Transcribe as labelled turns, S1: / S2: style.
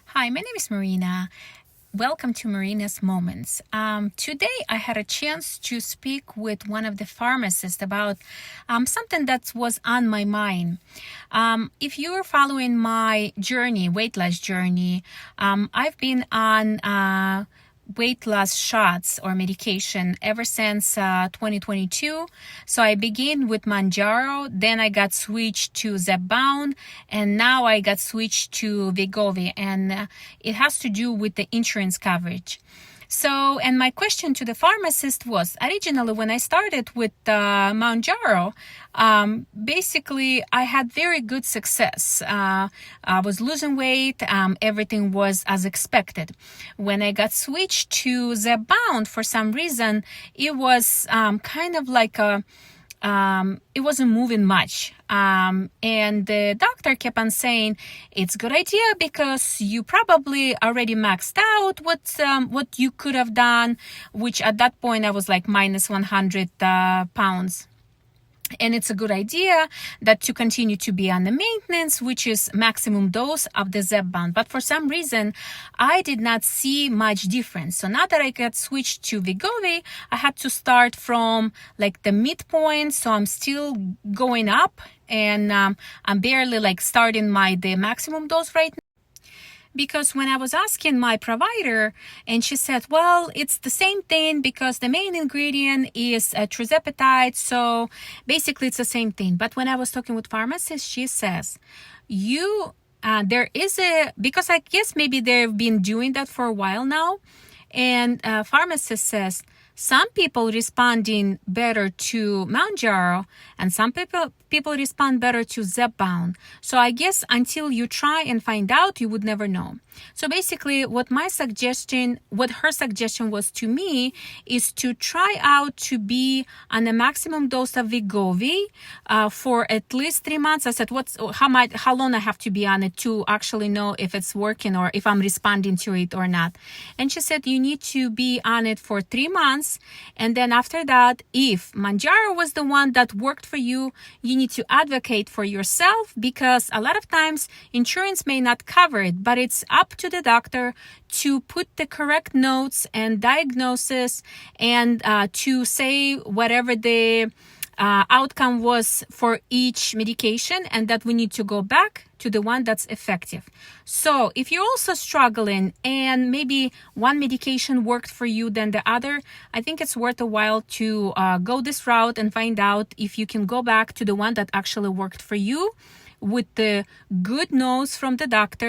S1: Hi, my name is Marina. Welcome to Marina's Moments. Today I had a chance to speak with one of the pharmacists about something that was on my mind. If you're following my journey, weight loss journey, I've been on weight loss shots or medication ever since 2022. So I began with Manjaro, then I got switched to Zepbound, and now I got switched to Wegovy, and it has to do with the insurance coverage. So, and my question to the pharmacist was, originally when I started with Manjaro, basically I had very good success. I was losing weight. Everything was as expected. When I got switched to Zepbound, for some reason, it was kind of like it wasn't moving much. And the doctor kept on saying, it's a good idea because you probably already maxed out what you could have done, which at that point I was like minus 100 pounds. And it's a good idea that to continue to be on the maintenance, which is maximum dose of the Zepbound. But for some reason, I did not see much difference. So now that I got switched to Wegovy, I had to start from like the midpoint. So I'm still going up, and I'm barely like starting the maximum dose right now. Because when I was asking my provider, and she said, well, it's the same thing because the main ingredient is tirzepatide. So basically it's the same thing. But when I was talking with pharmacist, she says, because I guess maybe they've been doing that for a while now. And pharmacist says, some people responding better to Manjaro, and some people respond better to Zepbound. So I guess until you try and find out, you would never know. So basically, what her suggestion was to me is to try out to be on a maximum dose of Wegovy for at least 3 months. I said, how long I have to be on it to actually know if it's working or if I'm responding to it or not. And she said, you need to be on it for 3 months. And then after that, if Manjaro was the one that worked for you, you need to advocate for yourself, because a lot of times insurance may not cover it, but it's up to the doctor to put the correct notes and diagnosis and to say whatever the outcome was for each medication, and that we need to go back to the one that's effective. So if you're also struggling and maybe one medication worked for you than the other, I think it's worth a while to go this route and find out if you can go back to the one that actually worked for you with the good notes from the doctor.